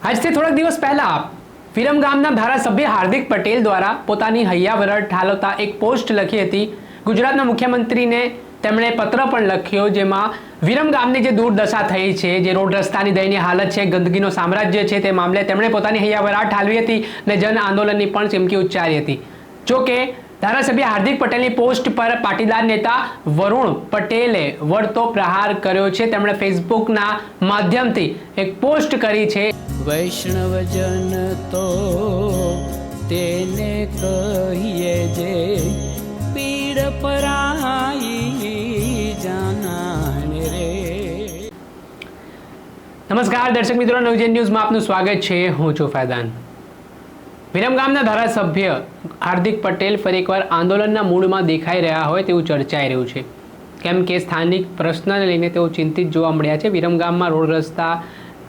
આજથી થોડાક દિવસ પહેલા વિરમગામના ધારાસભ્ય હાર્દિક પટેલ દ્વારા પોતાની હૈયાવરડ ઠાલવતા એક પોસ્ટ લખી હતી। ગુજરાતના મુખ્યમંત્રીને તેમણે પત્ર પણ લખ્યો, જેમાં વિરમગામની જે દુર્દશા થઈ છે, જે રોડ રસ્તાની દયનીય હાલત છે, ગંદકીનો સામ્રાજ્ય છે, તે મામલે તેમણે પોતાની હૈયાવરડ ઠાલવી હતી અને જન આંદોલનની પણ ચીમકી ઉચ્ચારી હતી। જો કે ધારાસભ્ય હાર્દિક પટેલની પોસ્ટ પર પાટીદાર નેતા વરુણ પટેલે વળતો પ્રહાર કર્યો છે। તેમણે ફેસબુકના માધ્યમથી એક પોસ્ટ કરી છે। વૈષ્ણવજન તો તેને કહીએ જે પીડ પરાઈ જાનાને રે। નમસ્કાર દર્શક મિત્રો, નવજીવન ન્યૂઝમાં આપનું સ્વાગત છે। હું છું ફૈદાન। વિરમગામના ધારાસભ્ય હાર્દિક પટેલ ફરી એકવાર આંદોલનના મૂડમાં દેખાઈ રહ્યા હોય તેવું ચર્ચાઈ રહ્યું છે, કેમ કે સ્થાનિક પ્રશ્નને લઈને તેઓ ચિંતિત જોવા મળ્યા છે। વિરમગામમાં રોડ રસ્તા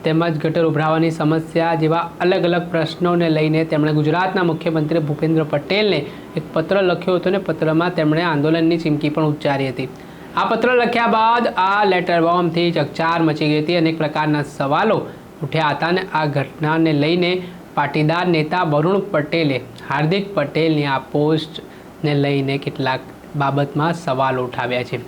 તેમજ ગટર ઉભરાવાની સમસ્યા જેવા અલગ અલગ પ્રશ્નોને લઈને તેમણે ગુજરાતના મુખ્યમંત્રી ભૂપેન્દ્ર પટેલને એક પત્ર લખ્યો હતો અને પત્રમાં તેમણે આંદોલનની ચીમકી પણ ઉચ્ચારી હતી। આ પત્ર લખ્યા બાદ આ લેટર બોમ્બથી ચકચાર મચી ગઈ હતી। અનેક પ્રકારના સવાલો ઉઠ્યા હતા અને આ ઘટનાને લઈને પાટીદાર નેતા વરુણ પટેલે હાર્દિક પટેલની આ પોસ્ટને લઈને કેટલાક બાબતમાં સવાલો ઉઠાવ્યા છે।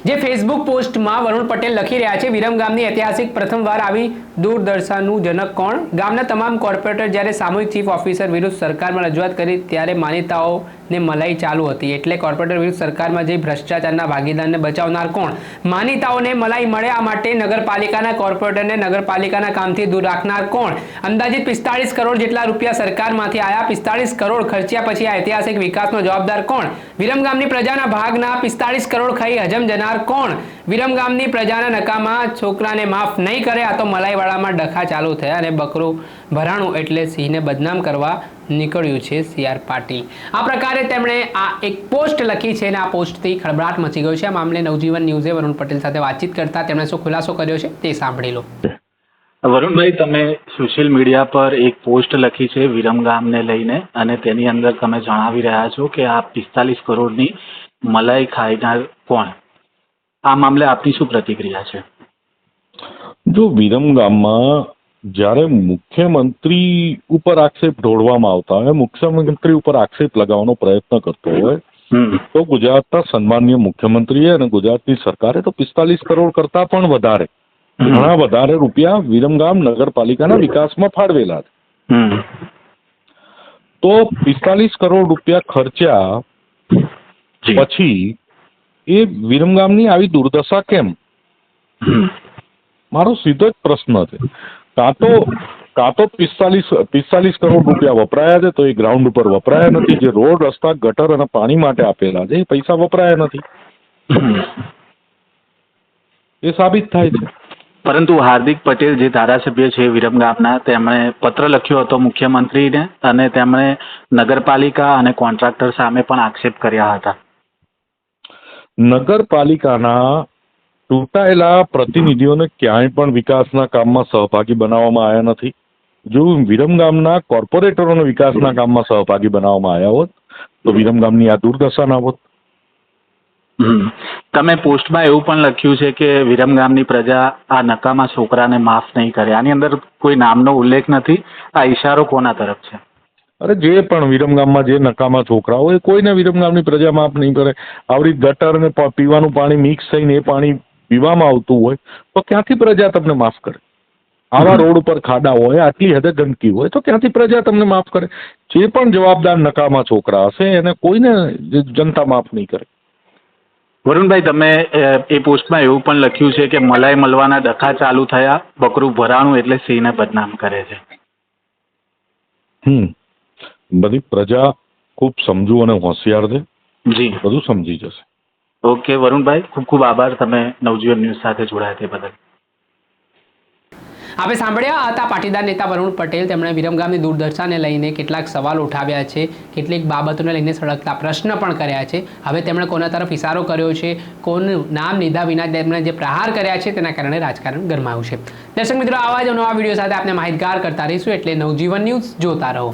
જે ફેસબુક પોસ્ટમાં વરુણ પટેલ લખી રહ્યા છે, વિરમગામની ઐતિહાસિક પ્રથમવાર આવી દુર્દશાનું જનક કોણ? ગામના તમામ કોર્પોરેટર જ્યારે સામૂહિક ચીફ ઓફિસર વિરુદ્ધ સરકારમાં રજૂઆત કરી ત્યારે માનીતાઓને મલાઈ ચાલુ હતી, એટલે કોર્પોરેટર વિરુદ્ધ સરકારમાં જઈ ભ્રષ્ટાચારના ભાગીદારને બચાવનાર કોણ? માનીતાઓને મલાઈ મળે આ માટે નગરપાલિકાના કોર્પોરેટરને નગરપાલિકાના કામથી દૂર રાખનાર કોણ? અંદાજિત 45 કરોડ જેટલા રૂપિયા સરકારમાંથી આવ્યા, 45 કરોડ ખર્ચ્યા પછી આ ઐતિહાસિક વિકાસનો જવાબદાર કોણ? વિરમગામની પ્રજાના ભાગના 45 કરોડ ખાઈ હજમ જનાર કોણ? વિરમગામની પ્રજાના નકામા છોકરાને માફ નહીં કરે। આ તો મલાઈવાળામાં ડખા ચાલુ થયા અને બકરું ભરાણું એટલે સિંહને બદનામ કરવા નીકળ્યું છે CR પાટીલ। આ પ્રકારે તેમણે આ એક પોસ્ટ લખી છે અને આ પોસ્ટથી ખળભળાટ મચી ગયો છે। આ મામલે નવજીવન ન્યૂઝે વરુણ પટેલ સાથે વાતચીત કરતા તેમણે શું ખુલાસો કર્યો છે તે સાંભળી લો। વરુણભાઈ, તમે સોશિયલ મીડિયા પર એક પોસ્ટ લખી છે વિરમગામને લઈને અને તેની અંદર તમે જણાવી રહ્યા છો કે આ 45 કરોડની મલાઈ ખાઈનાર કોણ? આ મામલે આપની શું પ્રતિક્રિયા છે? જો વિરમગામમાં જ્યારે મુખ્યમંત્રી ઉપર આક્ષેપ ઢોળવામાં આવતા હોય, મુખ્યમંત્રી ઉપર આક્ષેપ લગાવવાનો પ્રયત્ન કરતો હોય, તો ગુજરાતના સન્માનીય મુખ્યમંત્રીએ અને ગુજરાતની સરકારે તો 45 કરોડ કરતા પણ વધારે, ઘણા વધારે રૂપિયા વિરમગામ નગરપાલિકાના વિકાસમાં ફાળવેલા છે। તો 45 કરોડ રૂપિયા ખર્ચ્યા પછી એ વિરમગામની આવી દુર્દશા કેમ? મારો સીધો જ પ્રશ્ન છે। કાં તો 45 કરોડ રૂપિયા વપરાયા છે તો એ ગ્રાઉન્ડ ઉપર વપરાયા નથી, જે રોડ રસ્તા ગટર અને પાણી માટે આપેલા છે એ પૈસા વપરાયા નથી, એ સાબિત થાય છે। પરંતુ હાર્દિક પટેલ જે ધારાસભ્ય છે વિરમગામના, તેમણે પત્ર લખ્યો હતો મુખ્યમંત્રીને અને તેમણે નગરપાલિકા અને કોન્ટ્રાક્ટર સામે પણ આક્ષેપ કર્યા હતા। નગરપાલિકાના ચૂંટાયેલા પ્રતિનિધિઓને ક્યાંય પણ વિકાસના કામમાં સહભાગી બનાવવામાં આવ્યા નથી। જો વિરમગામના કોર્પોરેટરોને વિકાસના કામમાં સહભાગી બનાવવામાં આવ્યા હોત તો વિરમગામની આ દુર્દશા ના હોત। તમે પોસ્ટમાં એવું પણ લખ્યું છે કે વિરમગામની પ્રજા આ નકામા છોકરાને માફ નહીં કરે। આની અંદર કોઈ નામનો ઉલ્લેખ નથી। આ ઈશારો કોના તરફ છે? અરે જે પણ વિરમગામમાં જે નકામા છોકરા હોય કોઈને વિરમગામની પ્રજા માફ નહીં કરે। આવડી ગટર ને પીવાનું પાણી મિક્સ થઈને એ પાણી પીવામાં આવતું હોય તો ક્યાંથી પ્રજા તમને માફ કરે? આવા રોડ ઉપર ખાડા હોય, આટલી હદે ગંદકી હોય તો ક્યાંથી પ્રજા તમને માફ કરે? જે પણ જવાબદાર નકામા છોકરા હશે એને કોઈને જનતા માફ નહીં કરે। વરુણભાઈ, તમે એ પોસ્ટમાં એવું પણ લખ્યું છે કે મલાઈ મળવાના ડખા ચાલુ થયા, બકરું ભરાણું એટલે સિંહને બદનામ કરે છે। બધી પ્રજા ખૂબ સમજુ અને હોશિયાર છે, જી બધું સમજી જશે। ઓકે વરુણભાઈ, ખૂબ ખૂબ આભાર તમે નવજીવન ન્યૂઝ સાથે જોડાયા તે બદલ। આપણે સાંભળ્યા હતા પાટીદાર નેતા વરુણ પટેલ। તેમણે વિરમગામની દુર્દશાને લઈને કેટલાક સવાલ ઉઠાવ્યા છે, કેટલીક બાબતોને લઈને સળગતા પ્રશ્ન પણ કર્યા છે। હવે તેમણે કોના તરફ ઇશારો કર્યો છે, કોનું નામ લીધા વિના તેમણે જે પ્રહાર કર્યા છે તેના કારણે રાજકારણ ગરમાયું છે। દર્શક મિત્રો, આવા જ નવા વિડીયો સાથે આપણે માહિતગાર કરતા રહીશું, એટલે નવજીવન ન્યૂઝ જોતા રહો।